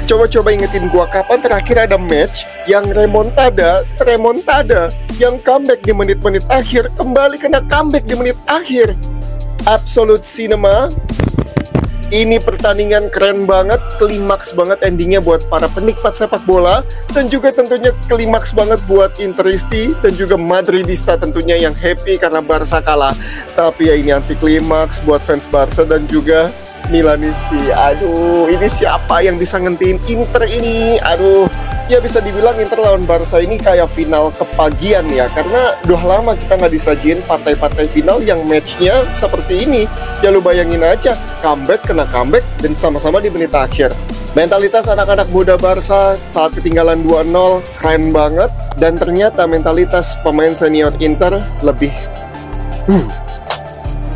Coba-coba ingetin gua kapan terakhir ada match yang remontada, yang comeback di menit-menit akhir, kembali kena comeback di menit akhir. Absolute cinema. Ini pertandingan keren banget, klimaks banget endingnya buat para penikmat sepak bola, dan juga tentunya klimaks banget buat Interisti dan juga Madridista tentunya yang happy karena Barca kalah. Tapi ya ini anti klimaks buat fans Barca dan juga Milanisti. Aduh, ini siapa yang bisa ngentiin Inter ini? Aduh, ya bisa dibilang Inter lawan Barca ini kayak final kepagian ya, karena udah lama kita nggak disajin partai-partai final yang matchnya seperti ini. Ya lu bayangin aja, comeback kena comeback dan sama-sama di menit akhir. Mentalitas anak-anak muda Barca saat ketinggalan 2-0 keren banget, dan ternyata mentalitas pemain senior Inter lebih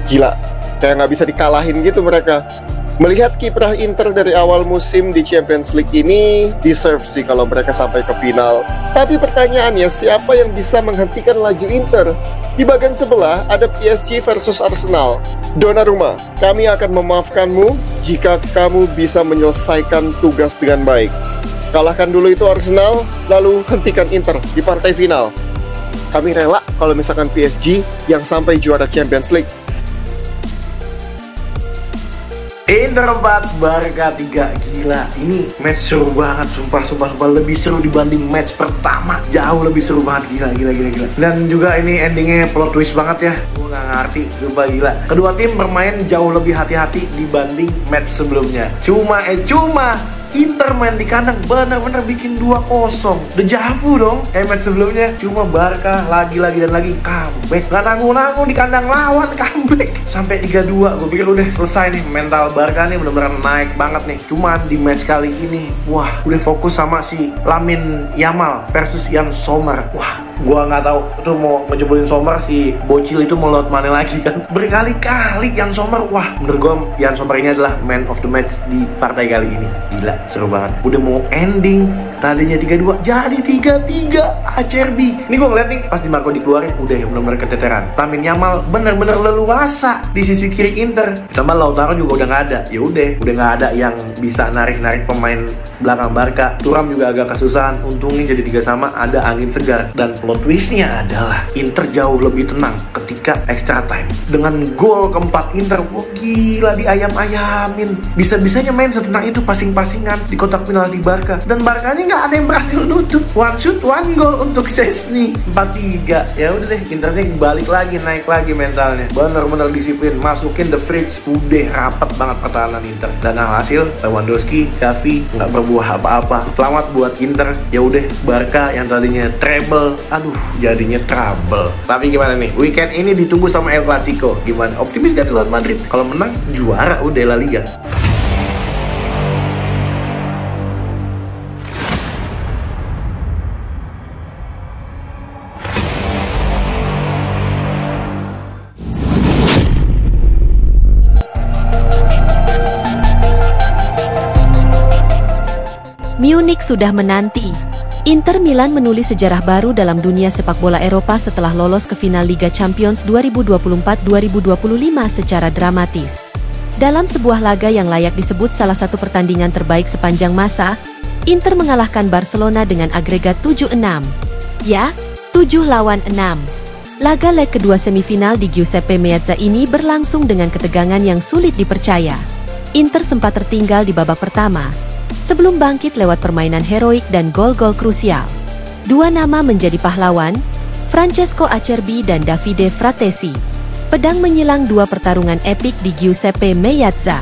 gila, kayak nggak bisa dikalahin gitu mereka. Melihat kiprah Inter dari awal musim di Champions League ini, deserve sih kalau mereka sampai ke final. Tapi pertanyaannya, siapa yang bisa menghentikan laju Inter? Di bagian sebelah ada PSG versus Arsenal. Donnarumma, kami akan memaafkanmu jika kamu bisa menyelesaikan tugas dengan baik. Kalahkan dulu itu Arsenal, lalu hentikan Inter di partai final. Kami rela kalau misalkan PSG yang sampai juara Champions League. Inter 4, Barca 3. Gila, ini match seru banget, sumpah lebih seru dibanding match pertama. Jauh lebih seru banget, gila. Dan juga ini endingnya plot twist banget ya. Gue gak ngerti, gila. Kedua tim bermain jauh lebih hati-hati dibanding match sebelumnya. Cuma Inter main di kandang bener-bener bikin 2-0. Dejavu dong kayak match sebelumnya. Cuma Barca lagi comeback. Gak nanggung-nanggung di kandang lawan, comeback sampai 3-2. Gue pikir udah selesai nih, mental Barca nih bener-bener naik banget nih. Cuman di match kali ini, wah, udah fokus sama si Lamine Yamal versus Yann Sommer. Wah, gua nggak tahu tuh mau ngejebolin Sommer, si bocil itu mau lewat mana lagi kan. Berkali-kali Yann Sommer. Wah, menurut gua Yann Sommer ini adalah man of the match di partai kali ini. Gila, seru banget. Udah mau ending, tadinya 3-2 jadi 3-3 Acerbi. Ini gua ngeliat nih pas Di Marco dikeluarin udah bener-bener keteteran. Lamine Yamal bener-bener leluasa di sisi kiri Inter. Tambah Lautaro juga udah nggak ada. Ya udah nggak ada yang bisa narik pemain belakang Barca. Thuram juga agak kesusahan. Untungnya jadi 3-3, ada angin segar. Dan plot twistnya adalah Inter jauh lebih tenang ketika extra time. Dengan gol keempat Inter, wah gila, diayam-ayamin. Bisa-bisanya main setenang itu passing-passingan di kotak penalti Barca. Dan Barcanya nggak ada yang berhasil nutup. One shoot, one goal untuk Szczesny. 4-3. Ya udah deh, Internya balik lagi, naik lagi mentalnya. Bener-bener disiplin, masukin the fridge. Udah rapet banget pertahanan Inter. Dan hasil Lewandowski, Xavi nggak berbuah apa-apa. Selamat buat Inter. Ya udah, Barca yang tadinya treble, aduh jadinya trouble. Tapi gimana nih, weekend ini ditunggu sama El Clasico. Gimana, optimis gak lawan Madrid? Kalau menang juara udah La Liga. Munich sudah menanti. Inter Milan menulis sejarah baru dalam dunia sepak bola Eropa setelah lolos ke final Liga Champions 2024-2025 secara dramatis. Dalam sebuah laga yang layak disebut salah satu pertandingan terbaik sepanjang masa, Inter mengalahkan Barcelona dengan agregat 7-6. Ya, 7-6. Laga leg kedua semifinal di Giuseppe Meazza ini berlangsung dengan ketegangan yang sulit dipercaya. Inter sempat tertinggal di babak pertama, sebelum bangkit lewat permainan heroik dan gol-gol krusial. Dua nama menjadi pahlawan, Francesco Acerbi dan Davide Fratesi. Pedang menyilang dua pertarungan epik di Giuseppe Meazza.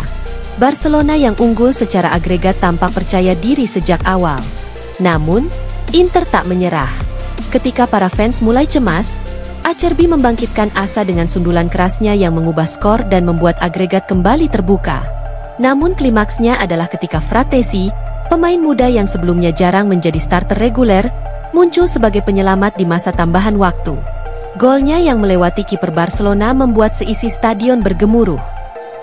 Barcelona yang unggul secara agregat tampak percaya diri sejak awal. Namun, Inter tak menyerah. Ketika para fans mulai cemas, Acerbi membangkitkan asa dengan sundulan kerasnya yang mengubah skor dan membuat agregat kembali terbuka. Namun klimaksnya adalah ketika Fratesi, pemain muda yang sebelumnya jarang menjadi starter reguler, muncul sebagai penyelamat di masa tambahan waktu. Golnya yang melewati kiper Barcelona membuat seisi stadion bergemuruh.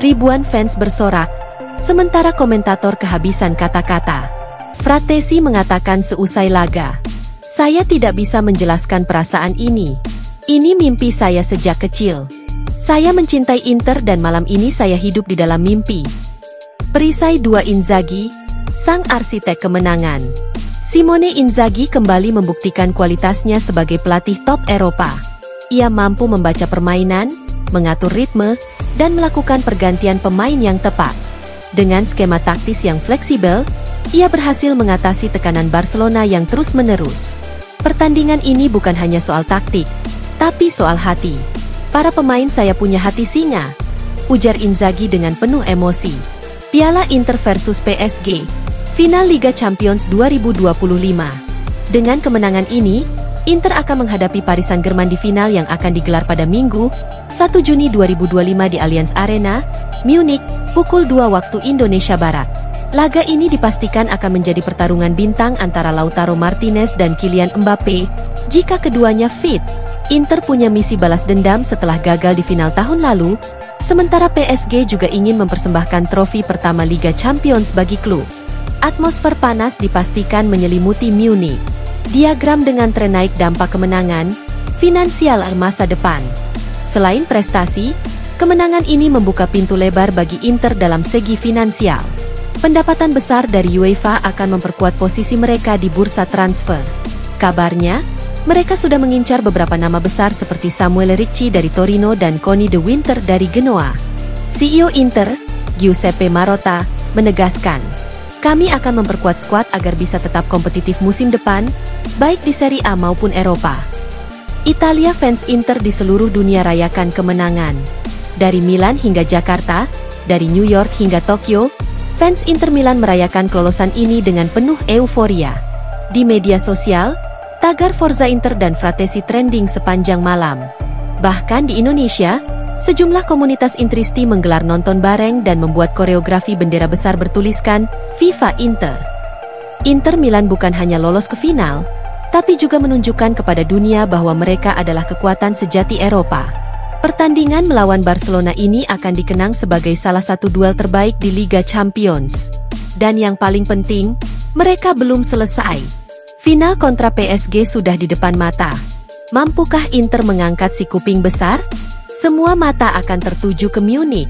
Ribuan fans bersorak, sementara komentator kehabisan kata-kata. Fratesi mengatakan seusai laga, "Saya tidak bisa menjelaskan perasaan ini. Ini mimpi saya sejak kecil. Saya mencintai Inter dan malam ini saya hidup di dalam mimpi." Perisai 2 Inzaghi, sang arsitek kemenangan. Simone Inzaghi kembali membuktikan kualitasnya sebagai pelatih top Eropa. Ia mampu membaca permainan, mengatur ritme, dan melakukan pergantian pemain yang tepat. Dengan skema taktis yang fleksibel, ia berhasil mengatasi tekanan Barcelona yang terus-menerus. Pertandingan ini bukan hanya soal taktik, tapi soal hati. Para pemain saya punya hati singa, ujar Inzaghi dengan penuh emosi. Piala Inter versus PSG, final Liga Champions 2025. Dengan kemenangan ini, Inter akan menghadapi Paris Saint-Germain di final yang akan digelar pada Minggu, 1 Juni 2025 di Allianz Arena, Munich, pukul 2 waktu Indonesia Barat. Laga ini dipastikan akan menjadi pertarungan bintang antara Lautaro Martinez dan Kylian Mbappe. Jika keduanya fit, Inter punya misi balas dendam setelah gagal di final tahun lalu, sementara PSG juga ingin mempersembahkan trofi pertama Liga Champions bagi klub. Atmosfer panas dipastikan menyelimuti Munich. Diagram dengan tren naik dampak kemenangan, finansial masa depan. Selain prestasi, kemenangan ini membuka pintu lebar bagi Inter dalam segi finansial. Pendapatan besar dari UEFA akan memperkuat posisi mereka di bursa transfer. Kabarnya, mereka sudah mengincar beberapa nama besar seperti Samuel Ricci dari Torino dan Conny De Winter dari Genoa. CEO Inter, Giuseppe Marotta, menegaskan, "Kami akan memperkuat skuad agar bisa tetap kompetitif musim depan, baik di Serie A maupun Eropa." Italia, fans Inter di seluruh dunia rayakan kemenangan. Dari Milan hingga Jakarta, dari New York hingga Tokyo, fans Inter Milan merayakan kelolosan ini dengan penuh euforia. Di media sosial, tagar Forza Inter dan Fratesi trending sepanjang malam. Bahkan di Indonesia, sejumlah komunitas Intristi menggelar nonton bareng dan membuat koreografi bendera besar bertuliskan Viva Inter. Inter Milan bukan hanya lolos ke final, tapi juga menunjukkan kepada dunia bahwa mereka adalah kekuatan sejati Eropa. Pertandingan melawan Barcelona ini akan dikenang sebagai salah satu duel terbaik di Liga Champions. Dan yang paling penting, mereka belum selesai. Final kontra PSG sudah di depan mata. Mampukah Inter mengangkat si kuping besar? Semua mata akan tertuju ke Munich.